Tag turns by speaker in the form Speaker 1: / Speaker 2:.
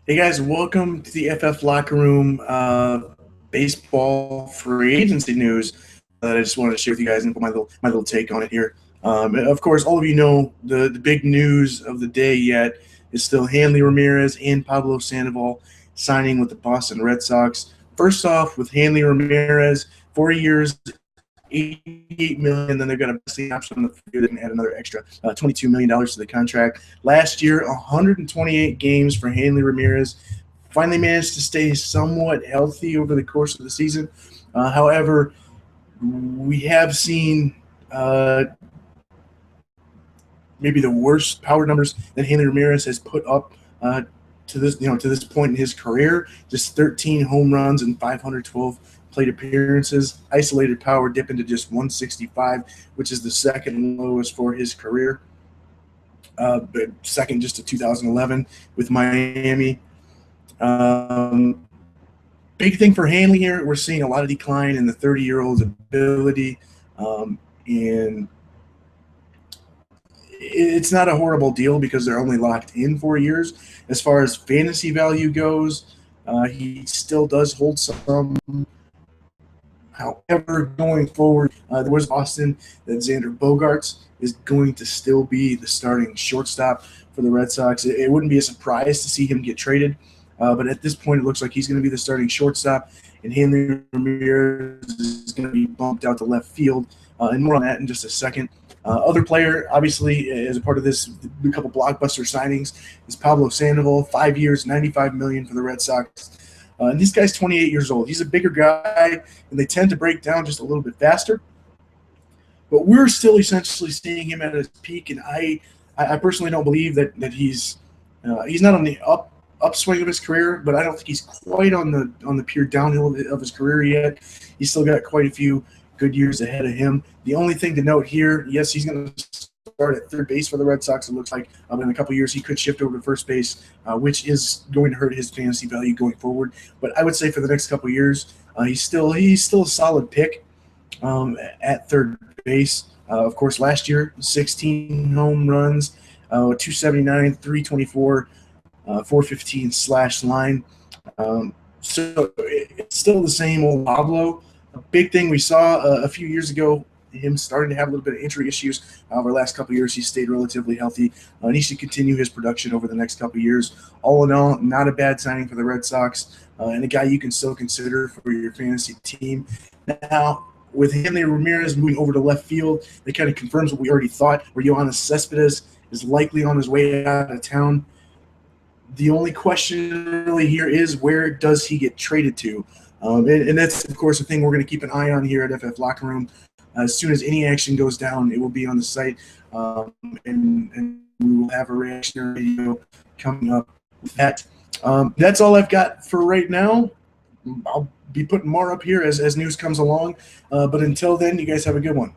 Speaker 1: Hey guys, welcome to the FF Locker Room baseball free agency news that I just wanted to share with you guys and put my little take on it here. Of course, all of you know the big news of the day yet is still Hanley Ramirez and Pablo Sandoval signing with the Boston Red Sox. First off, with Hanley Ramirez, 4 years, 88 million. Then they're going to best the option on the year. They can add another extra $22 million to the contract. Last year, 128 games for Hanley Ramirez. Finally managed to stay somewhat healthy over the course of the season. However, we have seen maybe the worst power numbers that Hanley Ramirez has put up to this point in his career. Just 13 home runs and 512 plate appearances. Isolated power dipping to just 165, which is the second lowest for his career. But second just to 2011 with Miami. Big thing for Hanley here, we're seeing a lot of decline in the 30-year-old's ability, and it's not a horrible deal because they're only locked in 4 years. As far as fantasy value goes, he still does hold some. However, going forward, there was Boston that Xander Bogaerts is going to still be the starting shortstop for the Red Sox. It wouldn't be a surprise to see him get traded, but at this point, it looks like he's going to be the starting shortstop, and Hanley Ramirez is going to be bumped out to left field. And more on that in just a second. Other player, obviously, as a part of this, a couple blockbuster signings, is Pablo Sandoval, 5 years, $95 million for the Red Sox. And this guy's 28 years old. He's a bigger guy, and they tend to break down just a little bit faster. But we're still essentially seeing him at his peak, and I personally don't believe that he's not on the upswing of his career, but I don't think he's quite on the pure downhill of his career yet. He's still got quite a few good years ahead of him. The only thing to note here, yes, he's going to start at third base for the Red Sox. It looks like in a couple of years he could shift over to first base, which is going to hurt his fantasy value going forward. But I would say for the next couple of years, he's still a solid pick at third base. Of course, last year 16 home runs, 279, 324, 415 slash line. So it's still the same old Pablo. A big thing we saw a few years ago, him starting to have a little bit of injury issues. Over the last couple of years, he's stayed relatively healthy, and he should continue his production over the next couple of years. All in all, not a bad signing for the Red Sox, and a guy you can still consider for your fantasy team. Now, with Hanley Ramirez moving over to left field, it kind of confirms what we already thought, where Yoenis Cespedes is likely on his way out of town. The only question really here is, where does he get traded to? And that's, of course, a thing we're going to keep an eye on here at FF Locker Room. As soon as any action goes down, it will be on the site, and we will have a reaction video coming up with that. That's all I've got for right now. I'll be putting more up here as news comes along. But until then, you guys have a good one.